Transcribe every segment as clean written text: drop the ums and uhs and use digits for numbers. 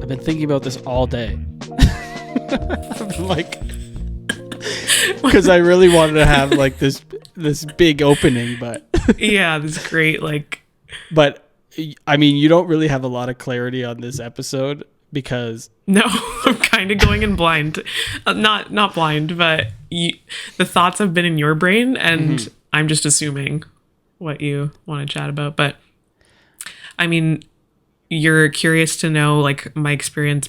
I've been thinking about this all day. Like, because I really wanted to have like this big opening, but yeah, this great But I mean, you don't really have a lot of clarity on this episode because no, I'm kind of going in blind, not blind, but the thoughts have been in your brain, and I'm just assuming what you want to chat about. But I mean, you're curious to know like my experience,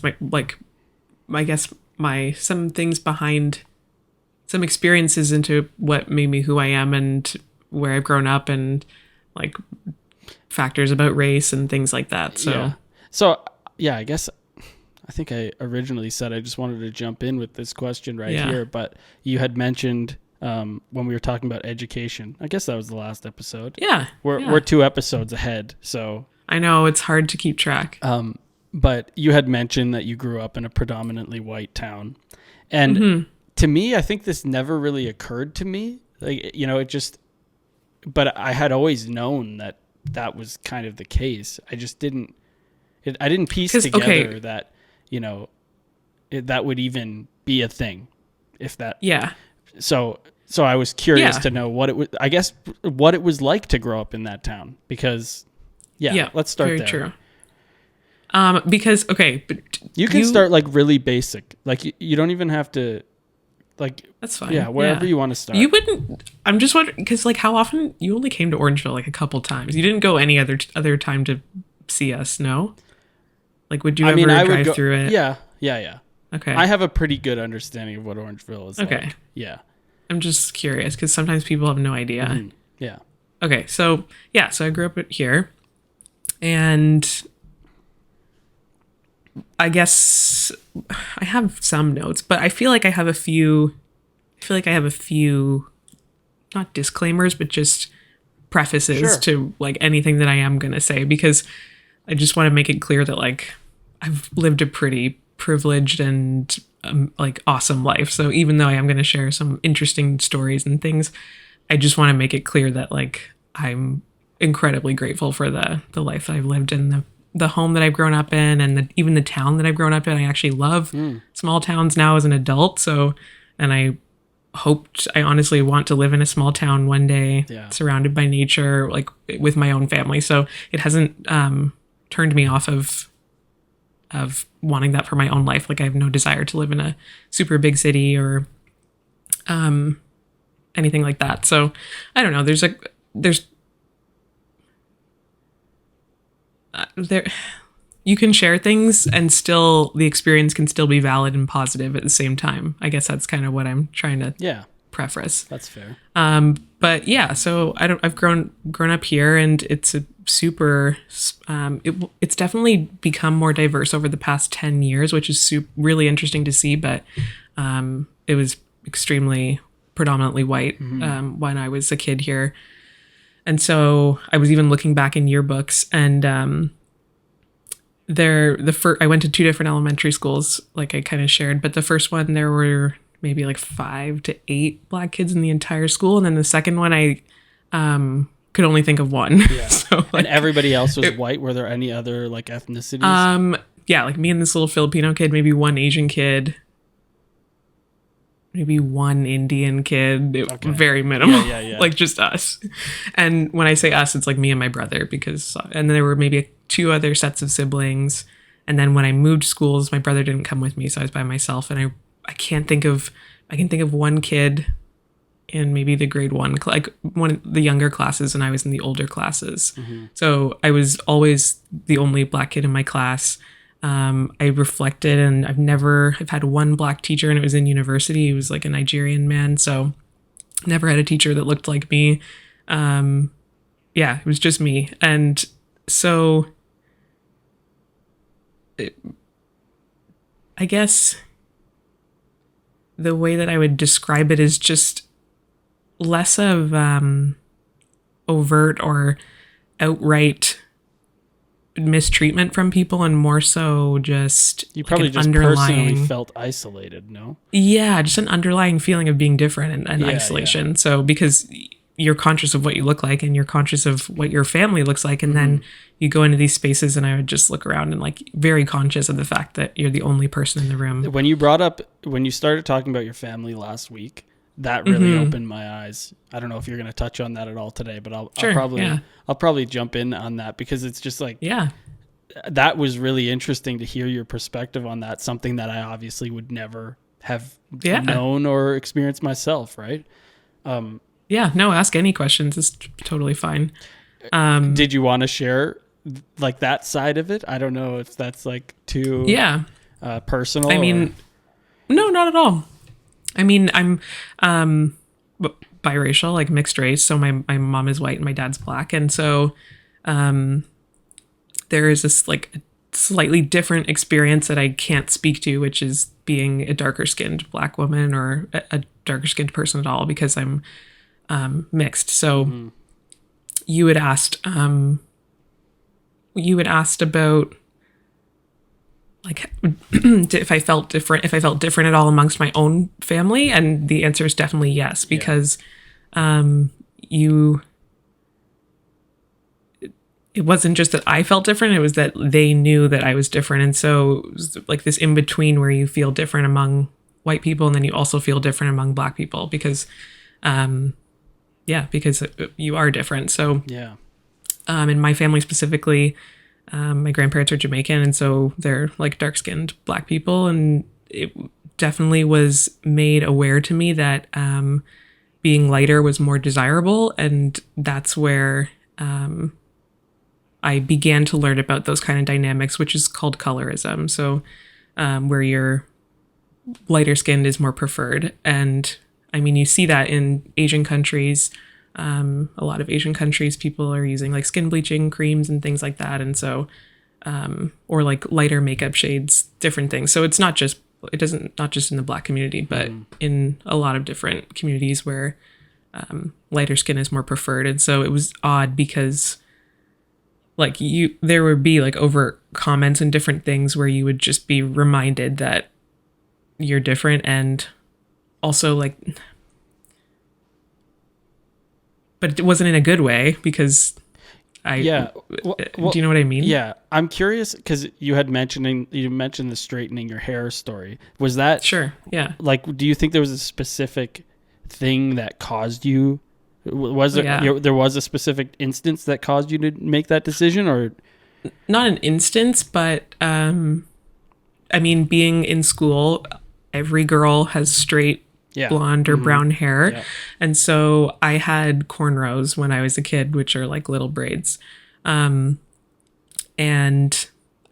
some things behind some experiences into what made me who I am and where I've grown up, and like factors about race and things like that. So yeah, I guess I think I originally said I just wanted to jump in with this question here, but you had mentioned when we were talking about education, I guess that was the last episode. Yeah. We're 2 episodes ahead, so I know it's hard to keep track. But you had mentioned that you grew up in a predominantly white town. And to me, I think this never really occurred to me. Like, you know, but I had always known that was kind of the case. I just didn't piece together that, you know, that would even be a thing. If that. Yeah. So I was curious to know what it was like to grow up in that town, because let's start very there. True. Because but you can start like really basic. Like you don't even have to, like, that's fine. Yeah, wherever you want to start. You wouldn't. I'm just wondering because like how often you only came to Orangeville like a couple times. You didn't go any other time to see us. No. Like, would you ever drive through it? Yeah. Okay. I have a pretty good understanding of what Orangeville is like. Yeah. I'm just curious because sometimes people have no idea. Mm-hmm. Yeah. Okay. So I grew up here, and I guess I have some notes, but I feel like I have a few not disclaimers, but just prefaces to like anything that I am going to say, because I just want to make it clear that like I've lived a pretty privileged and like awesome life. So even though I am going to share some interesting stories and things, I just want to make it clear that like I'm incredibly grateful for the life that I've lived in, the home that I've grown up in, and even the town that I've grown up in. I actually love small towns now as an adult. So, and I honestly want to live in a small town one day, surrounded by nature, like with my own family. So it hasn't turned me off of wanting that for my own life. Like I have no desire to live in a super big city or anything like that. So I don't know. You can share things and still the experience can still be valid and positive at the same time. I guess that's kind of what I'm trying to preface. That's fair. But yeah, so I've grown up here, and it's a super, it's definitely become more diverse over the past 10 years, which is really interesting to see. But, it was extremely predominantly white, when I was a kid here. And so I was even looking back in yearbooks, and I went to 2 different elementary schools, like I kind of shared. But the first one, there were maybe like 5 to 8 Black kids in the entire school, and then the second one, I could only think of 1. Yeah. So, like, and everybody else was white. Were there any other like ethnicities? Yeah, like me and this little Filipino kid, maybe 1 Asian kid. Maybe 1 Indian kid, very minimal, like just us. And when I say us, it's like me and my brother, and then there were maybe 2 other sets of siblings. And then when I moved schools, my brother didn't come with me, so I was by myself. And I can think of 1 kid in maybe the grade 1, like one of the younger classes, and I was in the older classes. Mm-hmm. So I was always the only Black kid in my class. I reflected, and I've had 1 Black teacher, and it was in university. He was like a Nigerian man. So never had a teacher that looked like me. It was just me. And so I guess the way that I would describe it is just less of, overt or outright mistreatment from people, and more so just you probably just personally felt isolated. No, just an underlying feeling of being different and isolation. So because you're conscious of what you look like and you're conscious of what your family looks like. And then you go into these spaces and I would just look around and like very conscious of the fact that you're the only person in the room. When you started talking about your family last week, that really opened my eyes. I don't know if you're going to touch on that at all today, but I'll probably jump in on that because it's just like, that was really interesting to hear your perspective on that. Something that I obviously would never have known or experienced myself. Right. No, ask any questions. It's totally fine. Did you want to share like that side of it? I don't know if that's like too personal. I mean, no, not at all. I mean, I'm biracial, like mixed race. So my mom is white and my dad's black. And so there is this like slightly different experience that I can't speak to, which is being a darker skinned black woman or a darker skinned person at all, because I'm mixed. So you had asked about like if I felt different at all amongst my own family, and the answer is definitely yes, because it wasn't just that I felt different, it was that they knew that I was different. And so it was like this in between where you feel different among white people and then you also feel different among black people because because you are different. So in my family specifically, my grandparents are Jamaican, and so they're like dark-skinned black people, and it definitely was made aware to me that being lighter was more desirable, and that's where I began to learn about those kind of dynamics, which is called colorism. So where you're lighter skinned is more preferred. And I mean, you see that in Asian countries. A lot of Asian countries, people are using like skin bleaching creams and things like that. And so, or like lighter makeup shades, different things. So it's not just in the black community, but in a lot of different communities where lighter skin is more preferred. And so it was odd because like there would be like over comments and different things where you would just be reminded that you're different, and also like, but it wasn't in a good way because do you know what I mean? Yeah. I'm curious because you mentioned the straightening your hair story. Was that sure? Yeah. Like, do you think there was a specific thing that caused you? Was there there was a specific instance that caused you to make that decision, or not an instance, but I mean, being in school, every girl has straight blonde or brown hair. Yeah. And so I had cornrows when I was a kid, which are like little braids. And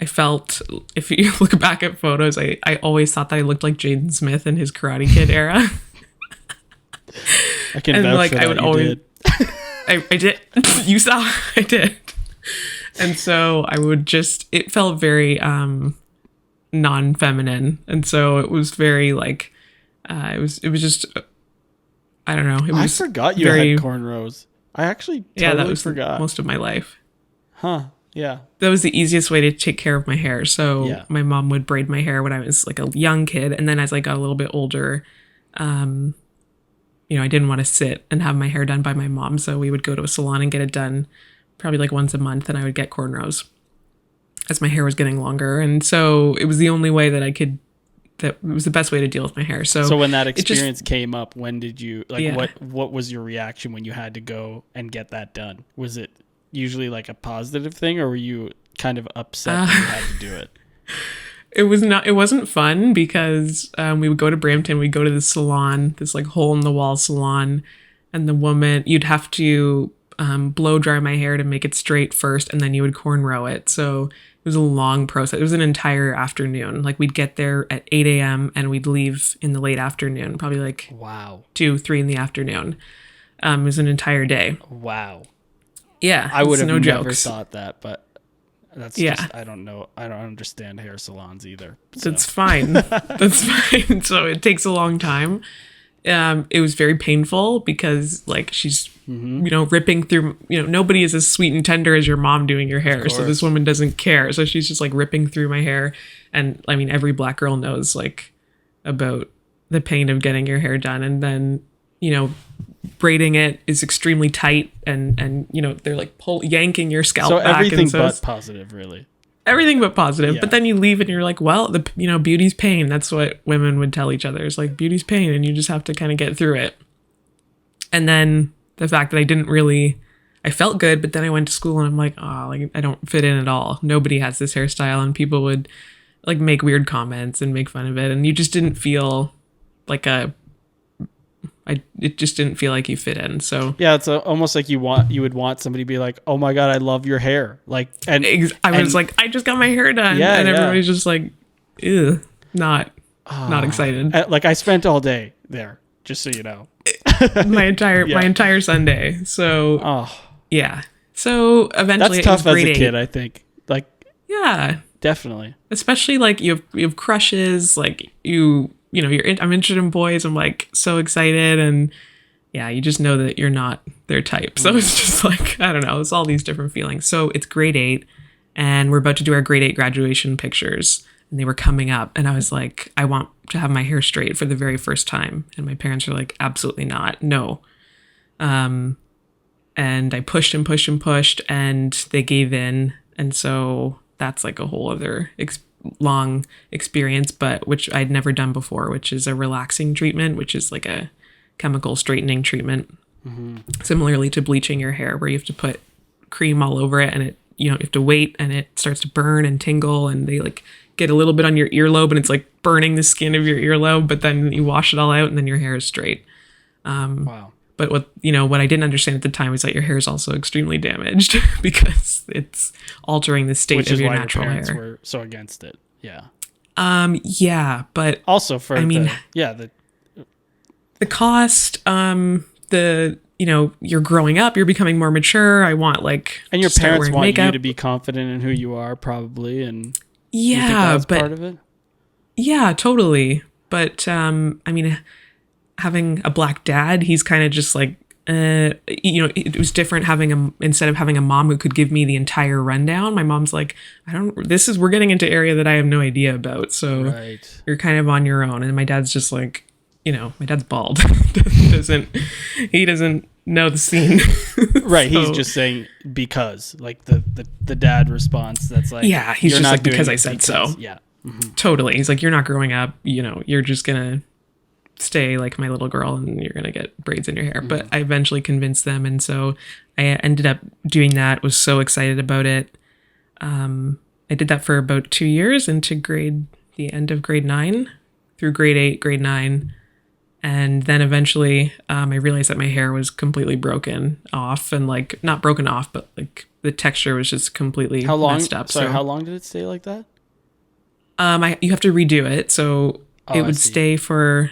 I felt, if you look back at photos, I always thought that I looked like Jaden Smith in his Karate Kid era. I can vouch for that. I would always, I did. You saw I did. And so I would just, it felt very non-feminine. And so it was very like, it was just, I don't know. I forgot you had cornrows. I actually totally forgot. Most of my life. Huh. Yeah. That was the easiest way to take care of my hair. So my mom would braid my hair when I was like a young kid. And then as I got a little bit older, I didn't want to sit and have my hair done by my mom. So we would go to a salon and get it done probably like once a month, and I would get cornrows as my hair was getting longer. And so it was the only way that it was the best way to deal with my hair. So when that experience came up, when did you what was your reaction when you had to go and get that done? Was it usually like a positive thing, or were you kind of upset that you had to do it? It wasn't fun because we would go to Brampton, we'd go to the salon, this like hole in the wall salon, and the woman, you'd have to blow dry my hair to make it straight first, and then you would cornrow it. So it was a long process. It was an entire afternoon. Like we'd get there at 8 a.m. and we'd leave in the late afternoon, probably like 2-3 in the afternoon. It was an entire day. Wow. Yeah. I would have never thought that, but that's just, I don't know. I don't understand hair salons either. So. That's fine. That's fine. So it takes a long time. It was very painful because like she's, ripping through, nobody is as sweet and tender as your mom doing your hair. So this woman doesn't care. So she's just like ripping through my hair. And I mean, every black girl knows like about the pain of getting your hair done. And then, braiding it is extremely tight, and you know, they're like yanking your scalp So back. everything And so but positive, really. everything but positive. Yeah. But then you leave and you're like, well, beauty's pain. That's what women would tell each other. It's like, beauty's pain, and you just have to kind of get through it. And then the fact that I felt good, but then I went to school and I'm like, oh, like I don't fit in at all. Nobody has this hairstyle, and people would like make weird comments and make fun of it, and you just didn't feel like it just didn't feel like you fit in. So yeah, it's almost like you would want somebody to be like, oh my God, I love your hair. Like, and I was like, I just got my hair done. Yeah, and yeah. everybody's just like, ew, not excited. Like I spent all day there, just so you know. my entire Sunday. So yeah. So eventually, that's tough it was as a grade kid. 8. I think. Like, Yeah, definitely. especially like you have crushes. Like I'm interested in boys. I'm like so excited, and yeah, you just know that you're not their type. So it's just like, I don't know. It's all these different feelings. So it's grade 8, and we're about to do our grade 8 graduation pictures, and they were coming up, and I was like, I want to have my hair straight for the very first time, and my parents were like, absolutely not, no. And I pushed and pushed and pushed, and they gave in, and so that's like a whole other long experience, but which I'd never done before, which is a relaxing treatment, which is like a chemical straightening treatment, similarly to bleaching your hair, where you have to put cream all over it, and it, you have to wait, and it starts to burn and tingle, and they like get a little bit on your earlobe, and it's like burning the skin of your earlobe, but then you wash it all out, and then your hair is straight. Wow. But what I didn't understand at the time was that your hair is also extremely damaged because it's altering the state Which of is your why natural your parents hair. were so against it. Yeah. Yeah, but Also for the cost, you're growing up, you're becoming more mature. I want and your to start parents wearing want makeup. you to be confident in who you are, probably, and Yeah, you think that was but part of it. yeah, totally. But having a black dad, he's kind of just like, it was different instead of having a mom who could give me the entire rundown. My mom's like, we're getting into area that I have no idea about. So Right. you're kind of on your own. And my dad's just like, my dad's bald. he doesn't know the scene. Right. So, He's just saying because, like the dad response. That's like, yeah, he's you're just not like, doing because it I said because. so. Yeah. Totally. He's like, you're not growing up, you're just gonna stay like my little girl, and you're gonna get braids in your hair. But I eventually convinced them, and so I ended up doing that. Was so excited about it. I did that for about 2 years into the end of grade 9 through grade 8, grade 9. And then eventually I realized that my hair was completely broken off, and like not broken off, but like the texture was just completely messed up. Sorry, how long did it stay like that? You have to redo it. So it would see. stay for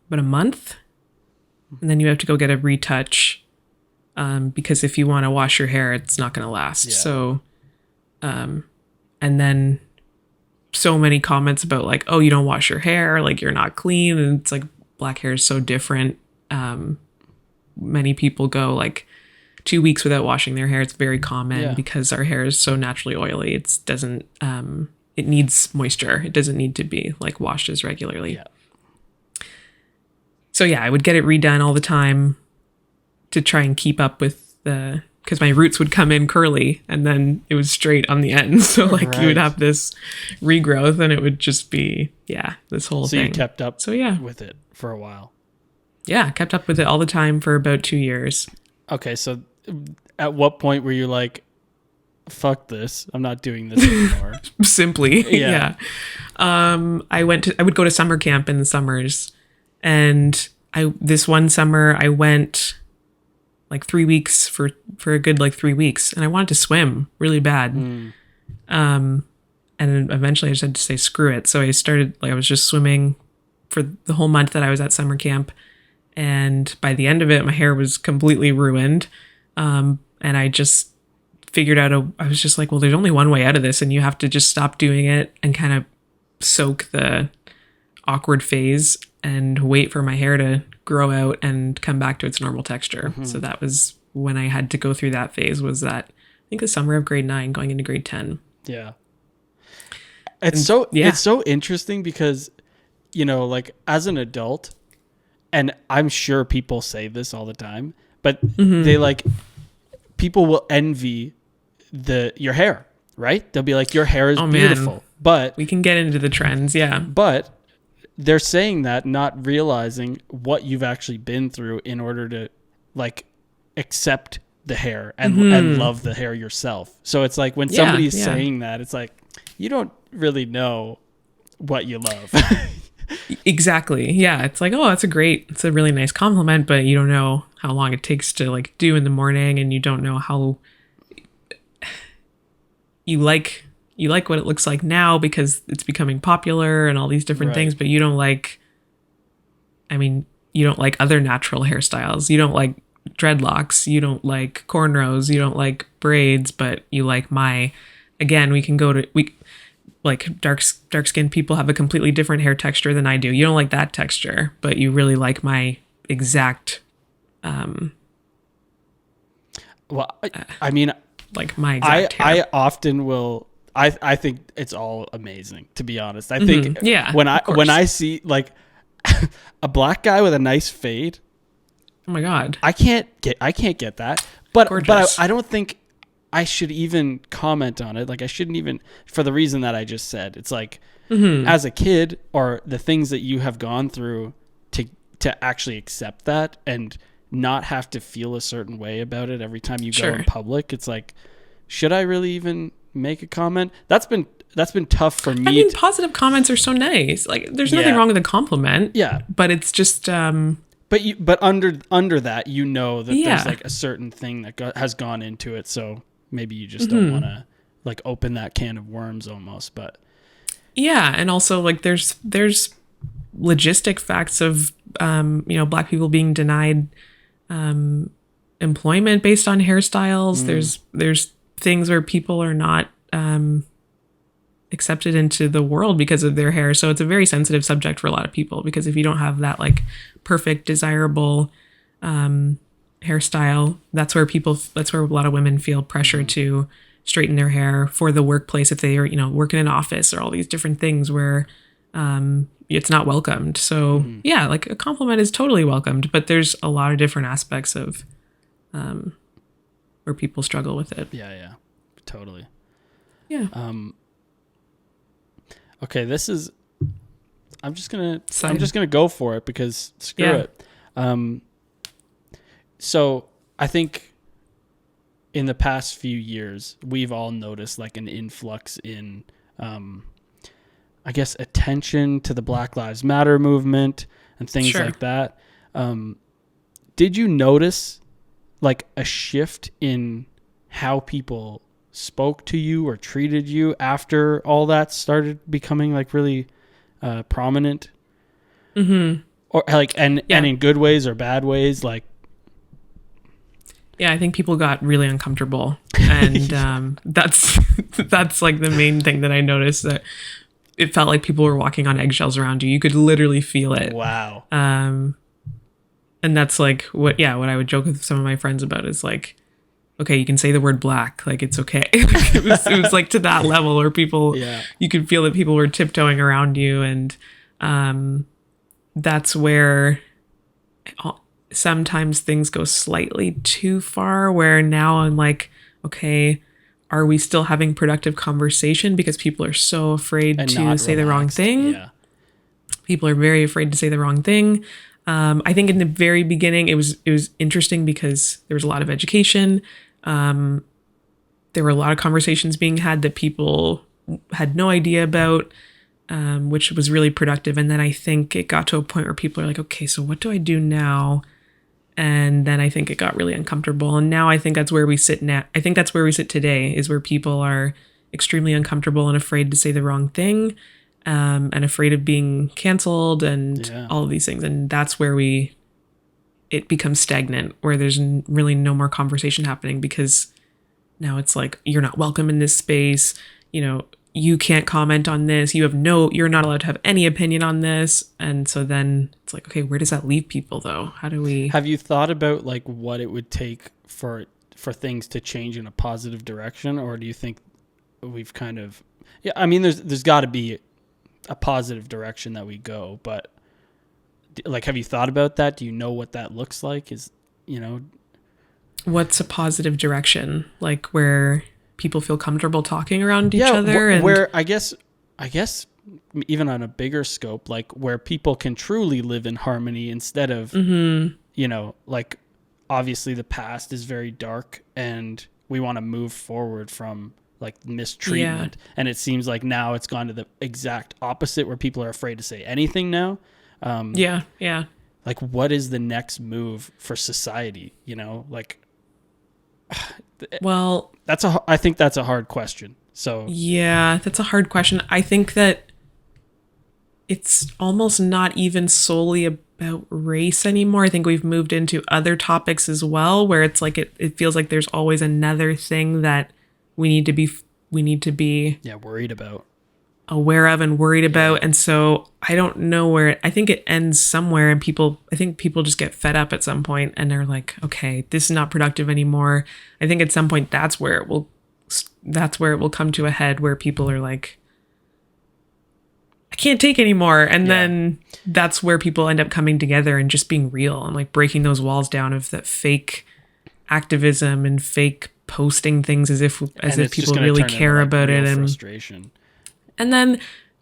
about a month, and then you have to go get a retouch, because if you want to wash your hair, it's not going to last. Yeah. So, and then so many comments about like, oh, you don't wash your hair, like you're not clean, and it's like black hair is so different. Many people go like 2 weeks without washing their hair. It's very common because our hair is so naturally oily. It needs moisture. It doesn't need to be like washed as regularly. Yeah. So yeah, I would get it redone all the time to try and keep up with because my roots would come in curly and then it was straight on the end. So like you would have this regrowth and it would just be, this whole thing. So you kept up with it for a while. Yeah, kept up with it all the time for about 2 years. Okay, so at what point were you like, fuck this, I'm not doing this anymore? Simply, yeah. I would go to summer camp in the summers, and this one summer I went like 3 weeks for a good like 3 weeks, and I wanted to swim really bad. And eventually I just had to say screw it. So I was just swimming for the whole month that I was at summer camp, and by the end of it my hair was completely ruined. And I just figured out I was just like, well, there's only one way out of this, and you have to just stop doing it and kind of soak the awkward phase and wait for my hair to grow out and come back to its normal texture. So that was when I had to go through that phase, was that I think the summer of grade 9 going into grade 10. Yeah. It's so interesting because, like as an adult, and I'm sure people say this all the time, but they like, people will envy your hair, right? They'll be like, your hair is beautiful, man. but We can get into the trends. Yeah. but they're saying that not realizing what you've actually been through in order to like accept the hair and love the hair yourself. So it's like when somebody's saying that, it's like, you don't really know what you love. Exactly. Yeah. It's like, oh, it's a really nice compliment, but you don't know how long it takes to like do in the morning, and you don't know how you like what it looks like now because it's becoming popular and all these different things, but you don't like other natural hairstyles. You don't like dreadlocks, you don't like cornrows, you don't like braids, but you like dark skinned people have a completely different hair texture than I do. You don't like that texture, but you really like my exact like my exact hair. I often will. I think it's all amazing, to be honest. I think when I see like a black guy with a nice fade, oh my God, I can't get that. But I don't think I should even comment on it. Like I shouldn't even, for the reason that I just said. It's like as a kid, or the things that you have gone through to actually accept that and not have to feel a certain way about it every time you go in public. It's like, should I really even make a comment? That's been tough for me. I mean, positive comments are so nice. Like, there's nothing wrong with a compliment. Yeah, but it's just. But under that, you know that there's like a certain thing that has gone into it. So maybe you just don't want to like open that can of worms almost. But yeah, and also like there's logistic facts of Black people being denied employment based on hairstyles. There's things where people are not accepted into the world because of their hair. So it's a very sensitive subject for a lot of people, because if you don't have that like perfect, desirable hairstyle, that's where a lot of women feel pressure to straighten their hair for the workplace if they are, work in an office, or all these different things where it's not welcomed. So yeah, like a compliment is totally welcomed, but there's a lot of different aspects of where people struggle with it. Yeah, totally. Yeah. Okay, I'm just gonna go for it because screw it. So I think in the past few years, we've all noticed like an influx in, I guess, attention to the Black Lives Matter movement and things like that. Did you notice like a shift in how people spoke to you or treated you after all that started becoming like really prominent? Or like, and in good ways or bad ways, like? Yeah, I think people got really uncomfortable, and that's like the main thing that I noticed, that it felt like people were walking on eggshells around you. You could literally feel it. Wow. And that's like what I would joke with some of my friends about is like, okay, you can say the word black, like it's okay. it was like to that level where people, you could feel that people were tiptoeing around you, and that's where sometimes things go slightly too far, where now I'm like, okay, are we still having productive conversation because people are so afraid to say the wrong thing? Yeah. People are very afraid to say the wrong thing. I think in the very beginning, it was interesting because there was a lot of education. There were a lot of conversations being had that people had no idea about, which was really productive. And then I think it got to a point where people are like, okay, so what do I do now? And then I think it got really uncomfortable. And now I think that's where we sit now. I think that's where we sit today, is where people are extremely uncomfortable and afraid to say the wrong thing, and afraid of being canceled and all of these things. And that's where it becomes stagnant, where there's really no more conversation happening, because now it's like, you're not welcome in this space. You can't comment on this. You're not allowed to have any opinion on this. And so then it's like, okay, where does that leave people though? How do we... Have you thought about like what it would take for things to change in a positive direction? Or do you think we've kind of... Yeah, I mean, there's got to be a positive direction that we go, but Like, have you thought about that? Do you know what that looks like? Is, you know, what's a positive direction, like where people feel comfortable talking around each other, and where I guess even on a bigger scope, like where people can truly live in harmony instead of, you know, like obviously the past is very dark and we want to move forward from like mistreatment. And it seems like now it's gone to the exact opposite where people are afraid to say anything now. Like, what is the next move for society? You know, like, well, I think that's a hard question. So yeah, that's a hard question. I think that it's almost not even solely about race anymore. I think we've moved into other topics as well, where it's like it feels like there's always another thing that we need to be worried about, aware of, and worried about. And so I don't know where I think it ends somewhere, and I think people just get fed up at some point and they're like, okay, this is not productive anymore. I think at some point that's where it will come to a head, where people are like, I can't take anymore. And then that's where people end up coming together and just being real and like breaking those walls down of that fake activism and fake posting things as if people really care about it, and frustration. And then,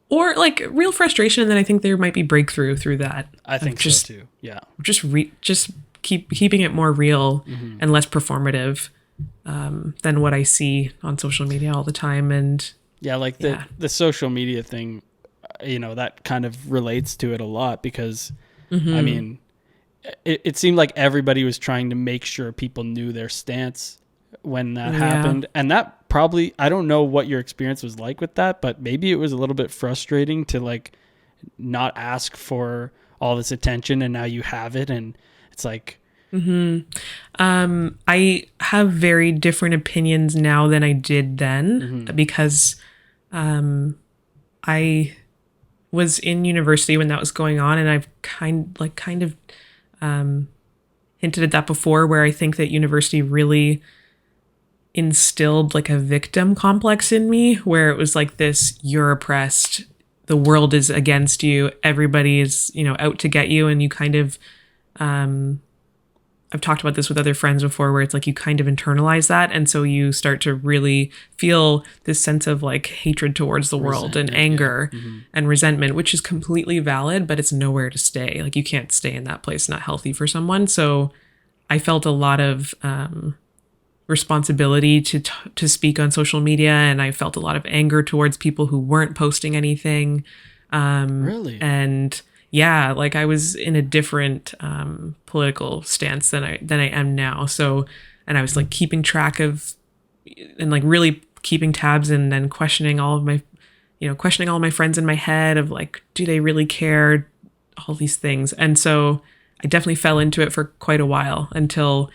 or like real frustration. And then I think there might be breakthrough through that. I think so too. Yeah. Just keeping it more real and less performative than what I see on social media all the time. And the social media thing, you know, that kind of relates to it a lot because I mean, it seemed like everybody was trying to make sure people knew their stance when that happened. And that probably, I don't know what your experience was like with that, but maybe it was a little bit frustrating to like not ask for all this attention and now you have it. And it's like, I have very different opinions now than I did then because I was in university when that was going on, and I've kind of hinted at that before, where I think that university really instilled like a victim complex in me, where it was like this, you're oppressed, the world is against you, everybody is, you know, out to get you, and you kind of I've talked about this with other friends before, where it's like you kind of internalize that. And so you start to really feel this sense of like hatred towards the world and anger and resentment, which is completely valid, but it's nowhere to stay. Like you can't stay in that place, not healthy for someone. So I felt a lot of responsibility to speak on social media. And I felt a lot of anger towards people who weren't posting anything. Really? And yeah, like I was in a different political stance than I am now. So, and I was like keeping track of and like really keeping tabs, and then questioning all my friends in my head of like, do they really care? All these things. And so I definitely fell into it for quite a while until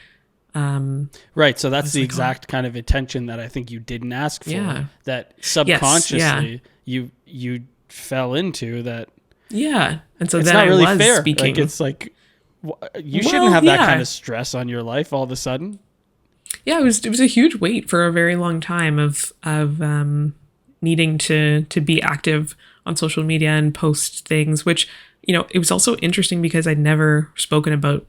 right. So that's the exact kind of attention that I think you didn't ask for. Yeah. That subconsciously you fell into that. Yeah. And so it's then not really I was fair. speaking. Like, it's like, you shouldn't have that kind of stress on your life all of a sudden. Yeah, it was a huge weight for a very long time of needing to be active on social media and post things, which, you know, it was also interesting because I'd never spoken about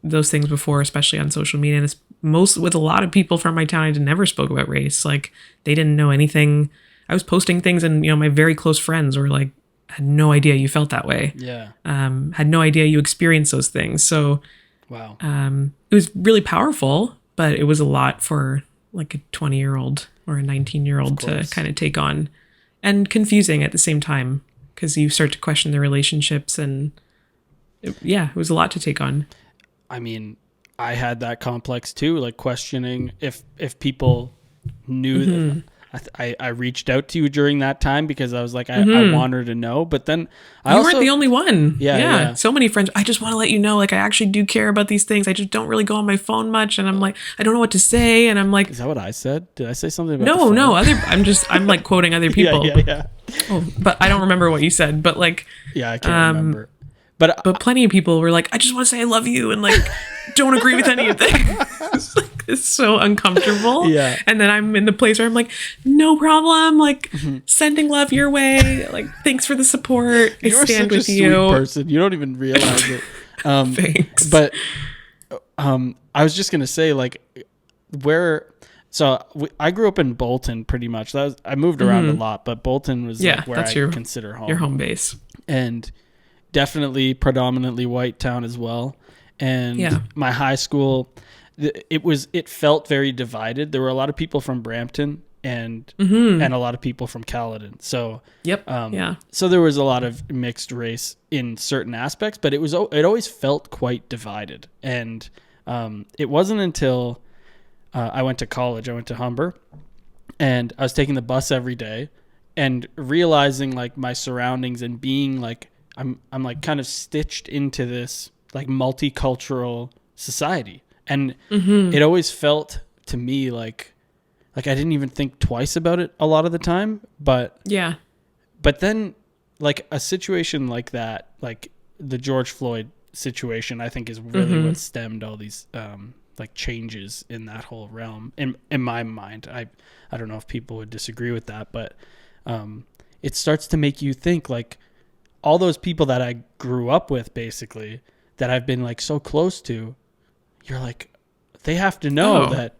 those things before, especially on social media. And it's with a lot of people from my town, I never spoke about race. Like they didn't know anything. I was posting things, and, you know, my very close friends were like, had no idea you felt that way. Yeah. Had no idea you experienced those things. So, wow. It was really powerful, but it was a lot for like a 20-year-old or a 19-year-old to kind of take on, and confusing at the same time, because you start to question the relationships, and it was a lot to take on. I mean, I had that complex too, like questioning if people knew that. I reached out to you during that time because I was like, I wanted to know, but then you weren't the only one. Yeah. So many friends. I just want to let you know, like, I actually do care about these things. I just don't really go on my phone much. And I'm like, I don't know what to say. And I'm like, is that what I said? Did I say something about No. I'm like quoting other people. Yeah. Oh, but I don't remember what you said, but like, yeah, I can't remember. But plenty of people were like, I just want to say I love you, and like, don't agree with any of that. is so uncomfortable. Yeah. And then I'm in the place where I'm like, no problem. Like, sending love your way. Like, thanks for the support. I You're stand such with a you. sweet person. You don't even realize it. Thanks. But I was just gonna say, like, I grew up in Bolton pretty much. I moved around a lot, but Bolton was like where I consider home. Your home base. And definitely predominantly white town as well. And my high school, it felt very divided. There were a lot of people from Brampton and a lot of people from Caledon. So so there was a lot of mixed race in certain aspects, but it always felt quite divided. And it wasn't until I went to college, I went to Humber, and I was taking the bus every day and realizing like my surroundings and being like I'm like kind of stitched into this like multicultural society. And it always felt to me like I didn't even think twice about it a lot of the time, but then like a situation like that, like the George Floyd situation, I think is really what stemmed all these like changes in that whole realm in my mind. I don't know if people would disagree with that, but it starts to make you think like all those people that I grew up with, basically, that I've been like so close to, you're like, they have to know that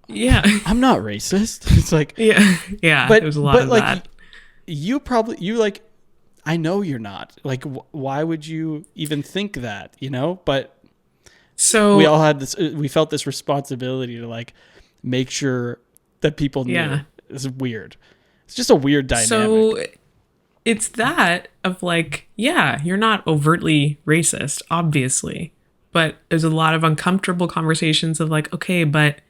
I'm not racist. It's like, but there's a lot of like, that. You like, I know you're not. Like, why would you even think that, you know? But so we all had we felt this responsibility to like make sure that people knew. It's weird. It's just a weird dynamic. So it's that of like, you're not overtly racist, obviously, but there's a lot of uncomfortable conversations of like, okay, but,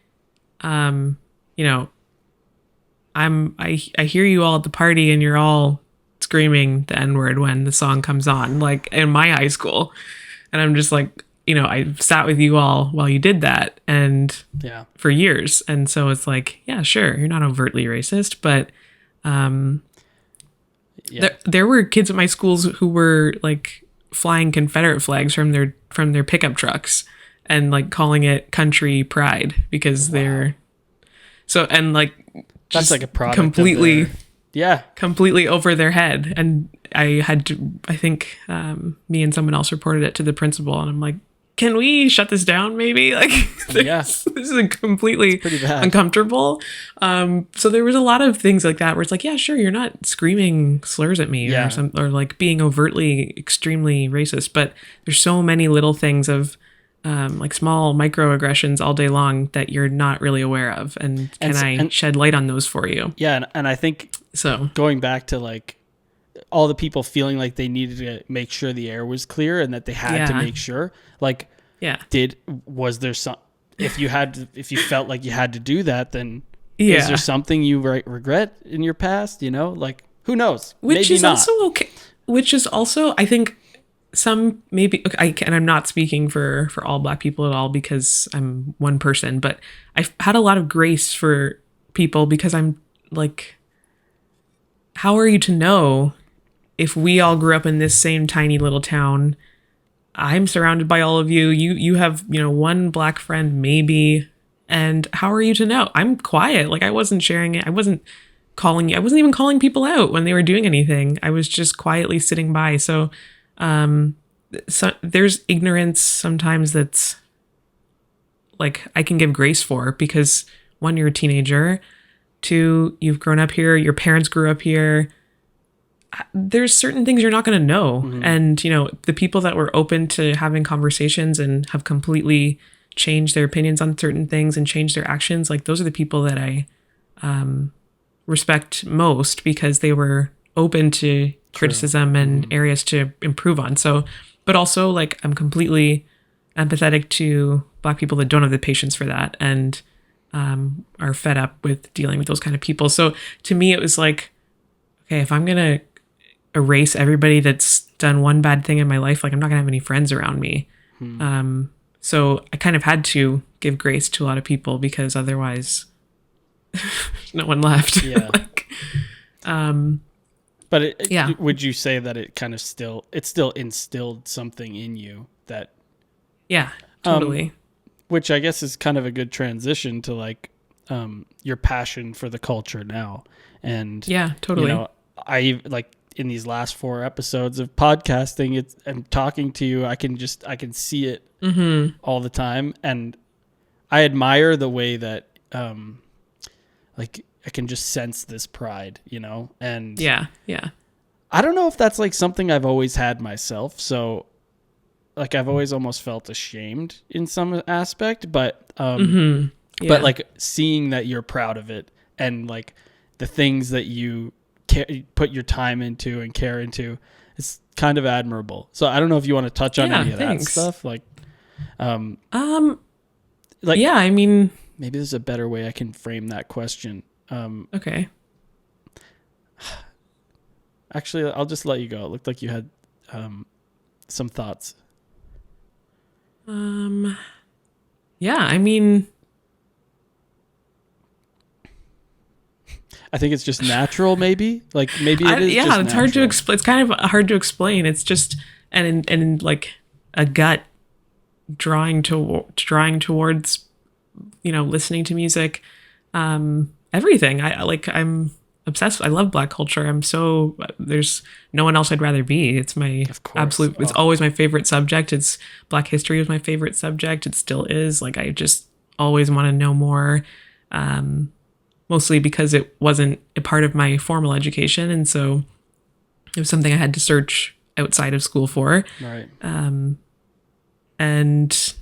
you know, I hear you all at the party and you're all screaming the N-word when the song comes on, like in my high school. And I'm just like, you know, I sat with you all while you did that and for years. And so it's like, sure, you're not overtly racist, but, there were kids at my schools who were like flying Confederate flags from their pickup trucks and like calling it country pride because they're so, and like that's like a product completely over their head. And I think me and someone else reported it to the principal, and I'm like, can we shut this down maybe? Like, this is completely uncomfortable. So there was a lot of things like that where it's like, sure, you're not screaming slurs at me or like being overtly extremely racist, but there's so many little things of like small microaggressions all day long that you're not really aware of. And I shed light on those for you? Yeah. And I think so going back to like all the people feeling like they needed to make sure the air was clear and that they had to make sure, like, was there some, if you felt like you had to do that, then is there something you regret in your past, you know, like, who knows? Which maybe is not. Also okay. Which is also, I think some maybe, and I'm not speaking for all Black people at all because I'm one person, but I've had a lot of grace for people because I'm like, how are you to know if we all grew up in this same tiny little town? I'm surrounded by all of you. You have, you know, one Black friend maybe. And how are you to know? I'm quiet. Like, I wasn't sharing it. I wasn't calling you. I wasn't even calling people out when they were doing anything. I was just quietly sitting by. So there's ignorance sometimes that's like I can give grace for because one, you're a teenager. Two, you've grown up here. Your parents grew up here. There's certain things you're not going to know. And, you know, the people that were open to having conversations and have completely changed their opinions on certain things and changed their actions, like those are the people that I respect most because they were open to criticism and areas to improve on. So, but also like I'm completely empathetic to Black people that don't have the patience for that and are fed up with dealing with those kind of people. So to me, it was like, okay, if I'm going to erase everybody that's done one bad thing in my life, like I'm not gonna have any friends around me. So I kind of had to give grace to a lot of people because otherwise no one left. Like, but would you say that it kind of still instilled something in you that totally which I guess is kind of a good transition to like your passion for the culture now. And yeah, totally. You know, I like in these last 4 episodes of podcasting, I'm talking to you. I can see it all the time, and I admire the way that like I can just sense this pride, you know. And yeah. I don't know if that's like something I've always had myself. So like I've always almost felt ashamed in some aspect, but but like seeing that you're proud of it and like the things that you put your time into and care into, it's kind of admirable. So I don't know if you want to touch on any of that stuff. Like, like, yeah, I mean, maybe there's a better way I can frame that question. Okay. Actually, I'll just let you go. It looked like you had some thoughts. Yeah, I mean, I think it's just natural, maybe. Like maybe it is. Yeah, it's hard to explain. It's kind of hard to explain. It's just and like a gut drawing towards, you know, listening to music, everything. I'm obsessed. I love Black culture. There's no one else I'd rather be. It's my absolute. It's always my favorite subject. It's Black history was my favorite subject. It still is. Like I just always want to know more. Mostly because it wasn't a part of my formal education, and so it was something I had to search outside of school for. Right. And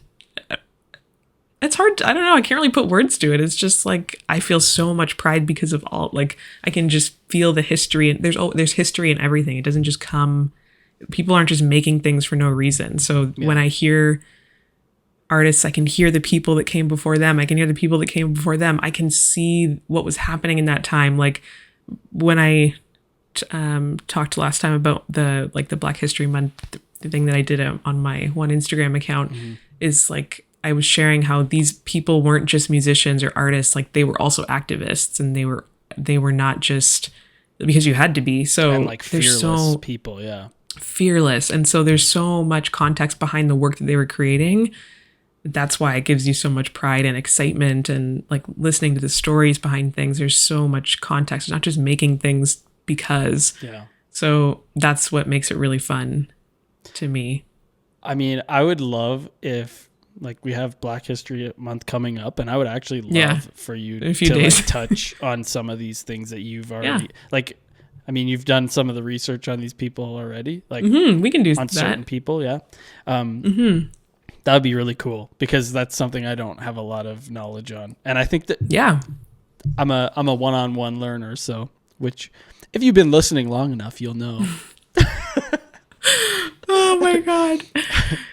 it's hard. I don't know. I can't really put words to it. It's just like I feel so much pride because of all. Like I can just feel the history, and there's history in everything. It doesn't just come. People aren't just making things for no reason. So when I hear artists, I can hear the people that came before them. I can hear the people that came before them. I can see what was happening in that time. Like when I talked last time about the Black History Month, the thing that I did on my one Instagram account is like I was sharing how these people weren't just musicians or artists. Like they were also activists, and they were not just because you had to be. So and like fearless people, fearless, and so there's so much context behind the work that they were creating. That's why it gives you so much pride and excitement, and like listening to the stories behind things. There's so much context. It's not just making things because. Yeah. So that's what makes it really fun to me. I mean, I would love if like we have Black History Month coming up, and I would actually love for you to like touch on some of these things that you've already like. I mean, you've done some of the research on these people already, like we can do on that. certain people. Yeah. That would be really cool because that's something I don't have a lot of knowledge on. And I think that I'm a one-on-one learner, so which if you've been listening long enough, you'll know. Oh my God.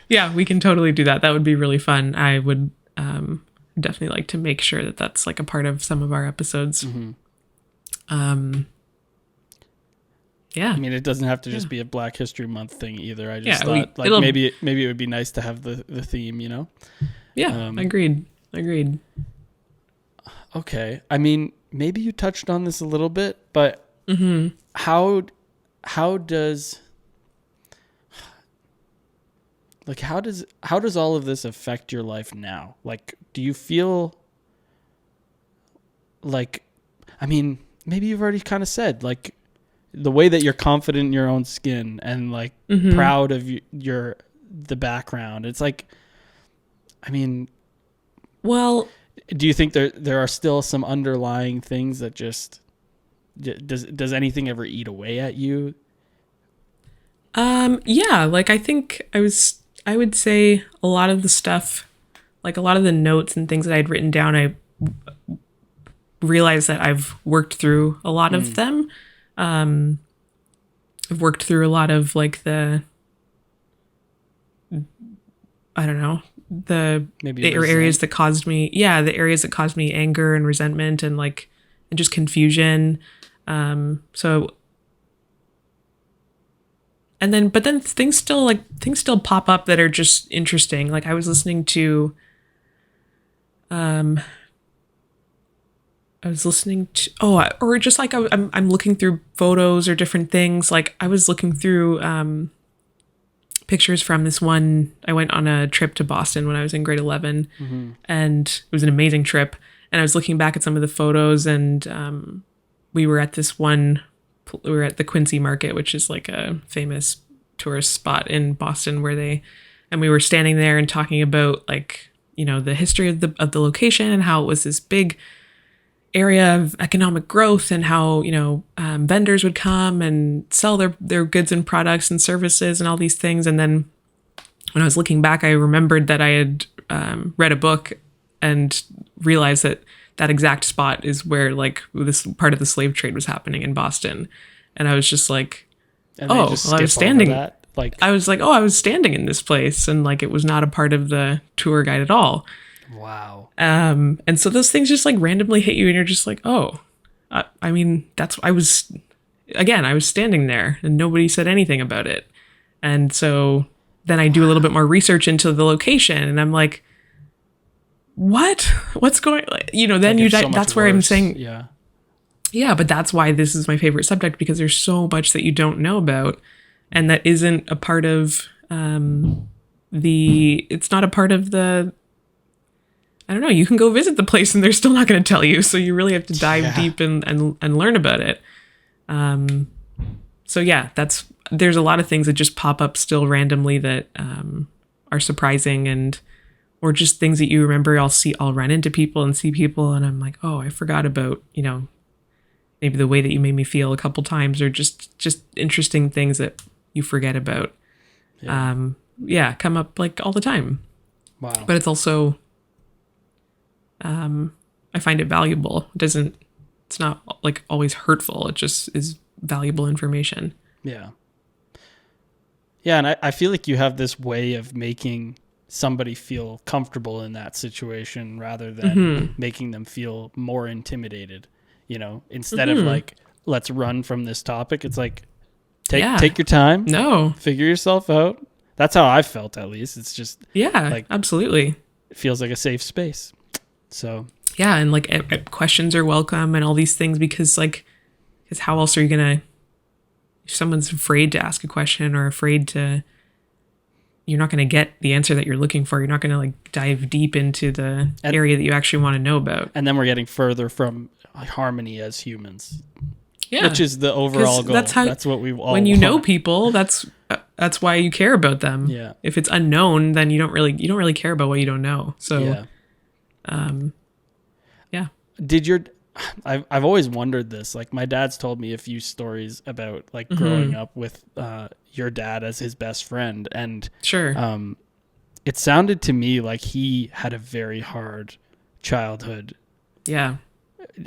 Yeah, we can totally do that. That would be really fun. I would definitely like to make sure that that's like a part of some of our episodes. Yeah. I mean, it doesn't have to just be a Black History Month thing either. I just thought maybe it would be nice to have the theme, you know? Yeah, agreed. Okay. I mean, maybe you touched on this a little bit, but how does all of this affect your life now? Like, do you feel like, I mean, maybe you've already kind of said like, the way that you're confident in your own skin and like proud of the background. It's like, I mean, well, do you think there are still some underlying things that just, does anything ever eat away at you? Yeah, like I think I would say a lot of the stuff, like a lot of the notes and things that I'd written down, I realized that I've worked through a lot of them. I've worked through a lot of like the areas that caused me, the areas that caused me anger and resentment and like, and just confusion. But then things still pop up that are just interesting. Like I was listening to, or just like I'm looking through photos or different things. Like I was looking through pictures from this one. I went on a trip to Boston when I was in grade 11, and it was an amazing trip. And I was looking back at some of the photos, and we were at the Quincy Market, which is like a famous tourist spot in Boston, and we were standing there and talking about like, you know, the history of the location and how it was this big area of economic growth, and how, you know, vendors would come and sell their goods and products and services and all these things. And then when I was looking back, I remembered that I had read a book and realized that exact spot is where like this part of the slave trade was happening in Boston. And I was just like, I was standing. I was like, I was standing in this place, and like it was not a part of the tour guide at all. Wow. And so those things just like randomly hit you, and you're just like, I mean, I was standing there, and nobody said anything about it. And so then I do a little bit more research into the location, and I'm like, what's going, you know, then that's where I'm saying, yeah, but that's why this is my favorite subject, because there's so much that you don't know about, and that isn't a part of, it's not a part of the, I don't know, you can go visit the place and they're still not going to tell you. So you really have to dive deep and learn about it. So yeah, there's a lot of things that just pop up still randomly that, are surprising, or just things that you remember. I'll run into people and see people, and I'm like, oh, I forgot about, you know, maybe the way that you made me feel a couple times, or just interesting things that you forget about. Come up like all the time. Wow. But it's also, I find it valuable. It's not like always hurtful. It just is valuable information. Yeah. Yeah. And I feel like you have this way of making somebody feel comfortable in that situation rather than making them feel more intimidated, you know, instead of like, let's run from this topic. It's like, take your time. No. Figure yourself out. That's how I felt, at least. It's just, like, absolutely. It feels like a safe space. So, yeah. And like questions are welcome and all these things, because how else are you going to, if someone's afraid to ask a question or afraid to, you're not going to get the answer that you're looking for. You're not going to like dive deep into the area that you actually want to know about. And then we're getting further from harmony as humans. Yeah. Which is the overall goal. That's what we all when you want. know people, that's why you care about them. Yeah. If it's unknown, then you don't really care about what you don't know. So, yeah. I've always wondered this. Like, my dad's told me a few stories about like growing up with your dad as his best friend, and sure. It sounded to me like he had a very hard childhood. Yeah.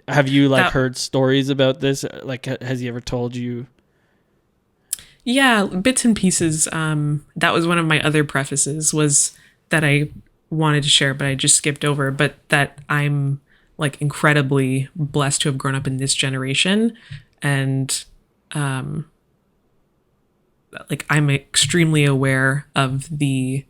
Have you heard stories about this? Like, has he ever told you? Yeah, bits and pieces. That was one of my other prefaces, was that I wanted to share, but I just skipped over. But that I'm like incredibly blessed to have grown up in this generation, and like I'm extremely aware of the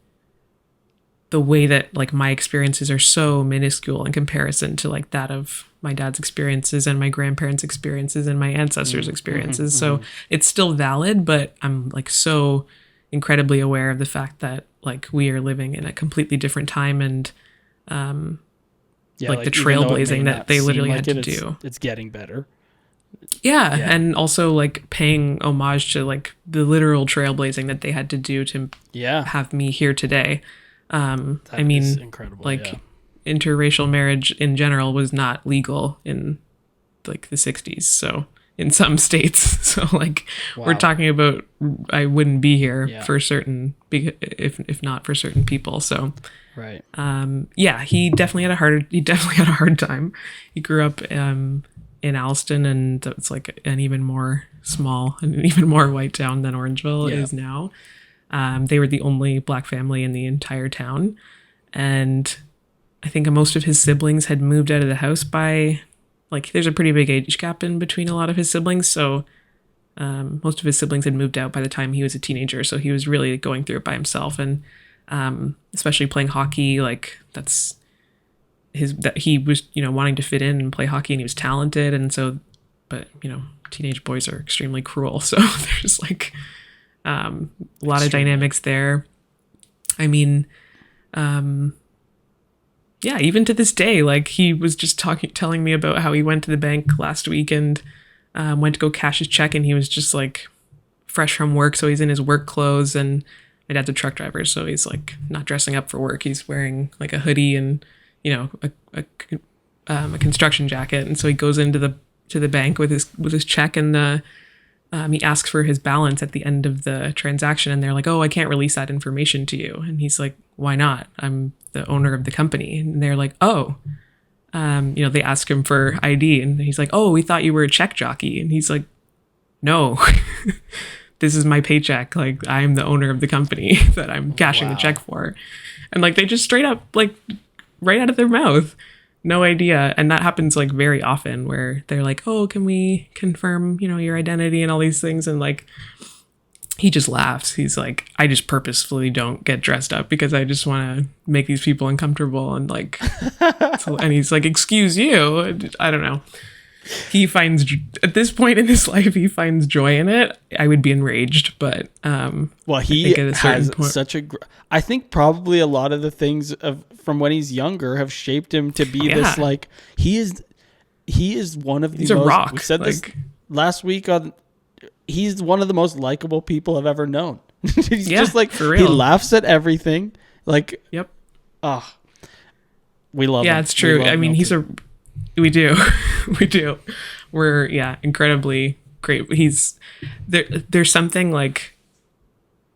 way that like my experiences are so minuscule in comparison to like that of my dad's experiences and my grandparents' experiences and my ancestors' experiences. So it's still valid, but I'm like so incredibly aware of the fact that like we are living in a completely different time, and like the trailblazing that they literally had to do. It's getting better. Yeah. And also like paying homage to like the literal trailblazing that they had to do to have me here today. I mean, incredible. Like interracial marriage in general was not legal in like the 60s. So in some states, so like we're talking about, I wouldn't be here for certain, if not for certain people. So, right. He definitely had a hard time. He grew up, in Alliston, and it's like an even more white town than Orangeville is now. They were the only black family in the entire town. And I think most of his siblings had moved out of the house by, like, there's a pretty big age gap in between a lot of his siblings. So most of his siblings had moved out by the time he was a teenager. So he was really going through it by himself. And especially playing hockey, like that he was, wanting to fit in and play hockey, and he was talented. And so, but, teenage boys are extremely cruel. So there's like, A lot of dynamics there. I mean, yeah, even to this day, like he was just telling me about how he went to the bank last week and went to go cash his check, and he was just like fresh from work, so he's in his work clothes, and my dad's a truck driver, so he's like not dressing up for work. He's wearing like a hoodie and a construction jacket, and so he goes into the bank with his check, and he asks for his balance at the end of the transaction, and they're like, "Oh, I can't release that information to you." And he's like, "Why not? I'm the owner of the company." And they're like, "Oh," they ask him for ID, and he's like, "Oh, we thought you were a check jockey." And he's like, "No, this is my paycheck. Like, I'm the owner of the company that I'm cashing the check for." And like, they just straight up, like, right out of their mouth, no idea. And that happens like very often where they're like, "Oh, can we confirm, your identity and all these things?" And like, he just laughs. He's like, "I just purposefully don't get dressed up because I just want to make these people uncomfortable." And like, and he's like, "Excuse you." I don't know. He finds, at this point in his life, he finds joy in it. I would be enraged, but well, he has such a. I think probably a lot of the things from when he's younger have shaped him to be this, like, he is one of the. He's a rock. We said this last week on. He's one of the most likable people I've ever known. He's just like, for real. He laughs at everything. Like, yep. We love him. Yeah, it's true. I mean, we do. We do. We're, incredibly great. There's something like,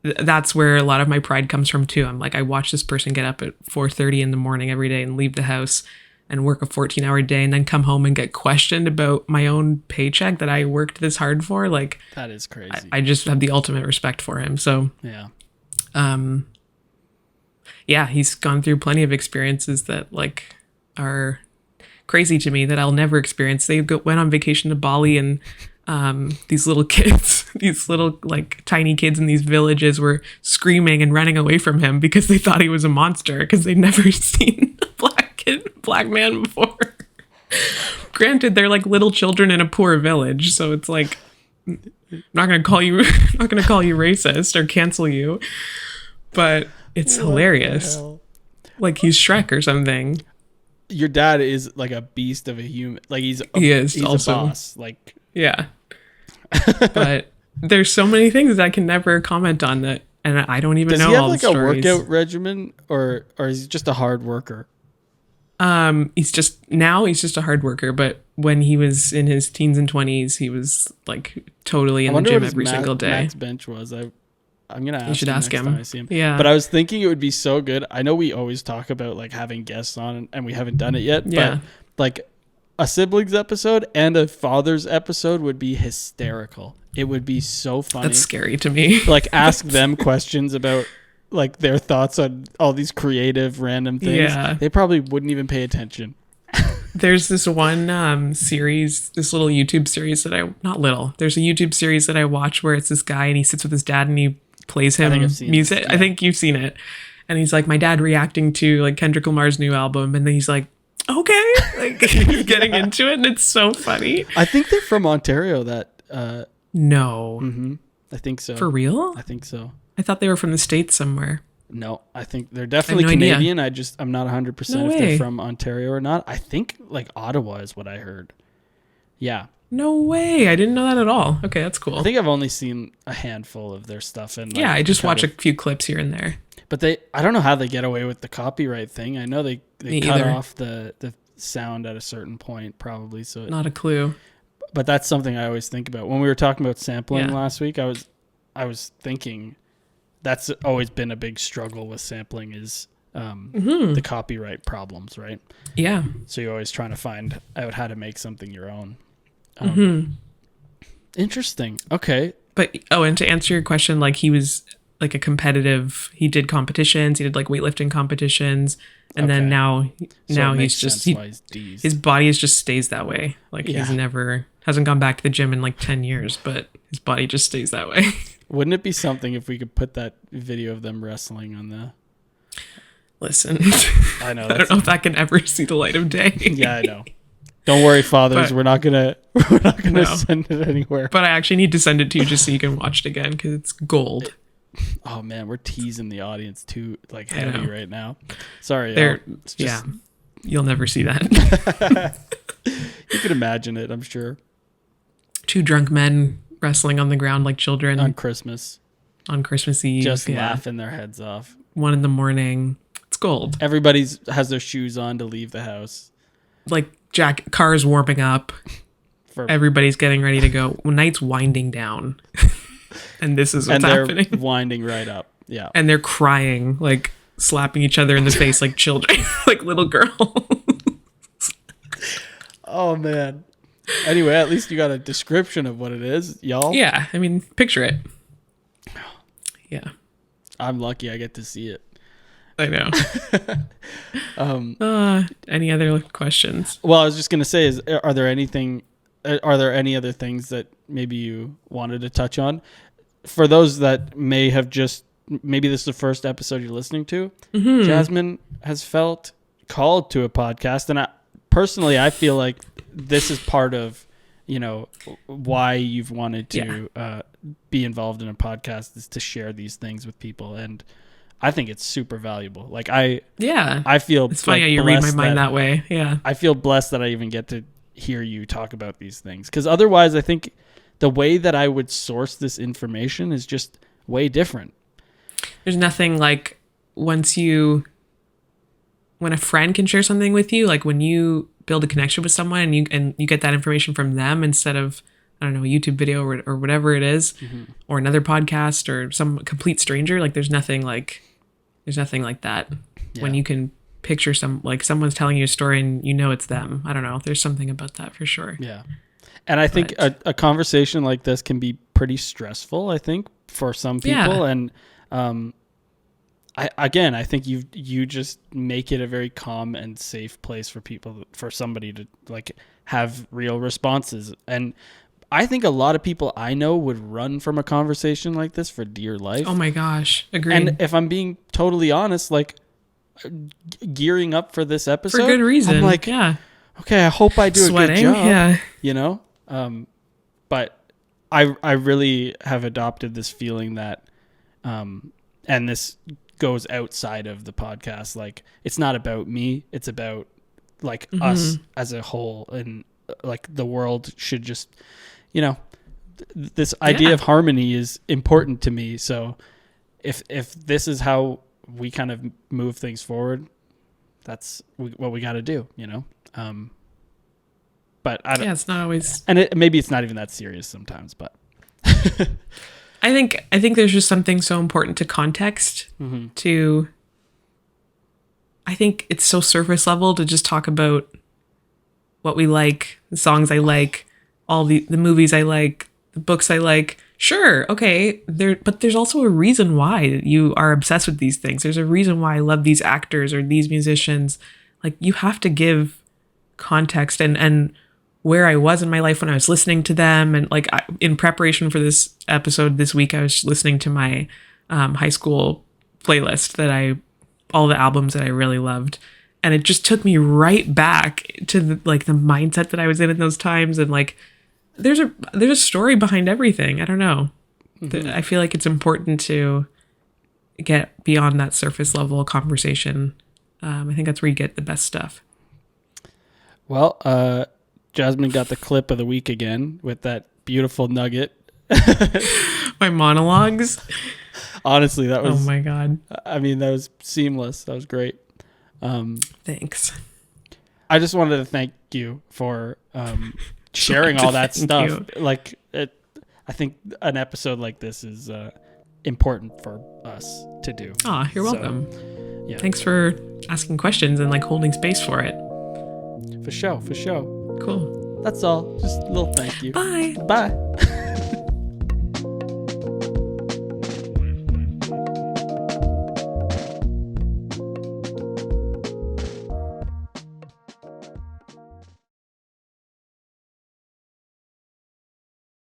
that's where a lot of my pride comes from too. I'm like, I watch this person get up at 4:30 in the morning every day and leave the house and work a 14-hour day and then come home and get questioned about my own paycheck that I worked this hard for. Like, that is crazy. I just have the ultimate respect for him. So, he's gone through plenty of experiences that like are crazy to me that I'll never experience. They went on vacation to Bali, and these little kids, these little like tiny kids in these villages were screaming and running away from him because they thought he was a monster because they'd never seen a black man before. Granted, they're like little children in a poor village, so it's like, I'm not gonna call you racist or cancel you, but it's hilarious. Like he's Shrek or something. Your dad is like a beast of a human. Like he's also a boss. Like, yeah. But there's so many things I can never comment on that, and I don't even know all the stories. Does he have like a workout regimen, or is he just a hard worker? He's just a hard worker, but when he was in his teens and 20s, he was like totally in the gym every single day. Max bench was. I'm gonna ask. You should ask him. Time I see him. Yeah. But I was thinking it would be so good. I know we always talk about like having guests on, and we haven't done it yet. Yeah. But like a siblings episode and a father's episode would be hysterical. It would be so funny. That's scary to me. Like ask them questions about like their thoughts on all these creative random things. Yeah. They probably wouldn't even pay attention. There's this one series, this little YouTube series there's a YouTube series that I watch where it's this guy and he sits with his dad and he plays him music. Yeah. I think you've seen it. And he's like, my dad reacting to like Kendrick Lamar's new album. And then he's like, okay, like he's getting into it. And it's so funny. I think they're from Ontario. No. Mm-hmm. I think so. For real? I think so. I thought they were from the States somewhere. No, I think they're definitely Canadian. Idea. I'm not 100% if they're from Ontario or not. I think like Ottawa is what I heard. Yeah. No way. I didn't know that at all. Okay, that's cool. I think I've only seen a handful of their stuff. And I just watch a few clips here and there. But I don't know how they get away with the copyright thing. I know they cut off the sound at a certain point probably. So not a clue. But that's something I always think about. When we were talking about sampling last week, I was thinking that's always been a big struggle with sampling is the copyright problems, right? Yeah. So you're always trying to find out how to make something your own. Interesting. Okay. But, and to answer your question, like he was like he did competitions, he did like weightlifting competitions. And then now he's just, his body just stays that way. Like he's hasn't gone back to the gym in like 10 years, but his body just stays that way. Wouldn't it be something if we could put that video of them wrestling on the... Listen, I know. I don't know if that can ever see the light of day. Yeah, I know. Don't worry, fathers. But- we're not gonna No. send it anywhere. But I actually need to send it to you just so you can watch it again because it's gold. Oh man, we're teasing the audience too like I heavy know. right now. Sorry, They're y'all. It's just, yeah. You'll never see that. you can imagine it. I'm sure. 2 drunk men wrestling on the ground like children On Christmas, on Christmas Eve. just laughing their heads off. 1 a.m. It's gold. Everybody's has their shoes on to leave the house. Like cars warming up. For Everybody's getting ready to go. Night's winding down. And this is what's and they're happening. winding right up. Yeah. And they're crying, like slapping each other in the face like children, like little girls. Oh man. Anyway, at least you got a description of what it is, y'all. Yeah, I mean, picture it. Yeah, I'm lucky I get to see it. I know. Any other questions? Well, I was just gonna say, are there any other things that maybe you wanted to touch on? For those that maybe this is the first episode you're listening to, Jasmine has felt called to a podcast, and I feel like this is part of, why you've wanted to be involved in a podcast, is to share these things with people, and I think it's super valuable. Like I feel it's funny how you read my mind that way. Yeah, I feel blessed that I even get to hear you talk about these things, because otherwise I think the way that I would source this information is just way different. there's nothing like when a friend can share something with you, like when you build a connection with someone and you get that information from them instead of, I don't know, a YouTube video or whatever it is, or another podcast or some complete stranger. Like there's nothing like that when you can picture someone's telling you a story and it's them. I don't know. There's something about that for sure. Yeah. And I think a conversation like this can be pretty stressful, I think, for some people. Yeah. And I think you just make it a very calm and safe place for somebody to like have real responses. And I think a lot of people I know would run from a conversation like this for dear life. Oh my gosh. Agreed. And if I'm being totally honest, like gearing up for this episode, for good reason. I'm like, okay, I hope I do Sweating, a good job. yeah. But I really have adopted this feeling that, and this goes outside of the podcast. Like, it's not about me. It's about like us as a whole, and like the world should just, this idea of harmony is important to me. So if this is how we kind of move things forward, that's what we got to do, But I don't, it's not always, and maybe it's not even that serious sometimes, but I think there's just something so important to context to, I think it's so surface level to just talk about what we like, the songs I like, all the movies I like, the books I like. Sure. Okay. But there's also a reason why you are obsessed with these things. There's a reason why I love these actors or these musicians. Like, you have to give context and where I was in my life when I was listening to them. And like in preparation for this episode this week, I was listening to my high school playlist all the albums that I really loved. And it just took me right back to the mindset that I was in those times. And like, there's a story behind everything. I don't know. I feel like it's important to get beyond that surface level conversation. I think that's where you get the best stuff. Well, Jasmine got the clip of the week again with that beautiful nugget. My monologues. Honestly, that was, oh my God. I mean, that was seamless. That was great. Thanks. I just wanted to thank you for sharing all that stuff. You. Like, I think an episode like this is important for us to do. Oh, you're welcome. Yeah. Thanks for asking questions and like holding space for it. For sure. Cool. That's all. Just a little thank you. Bye. Bye.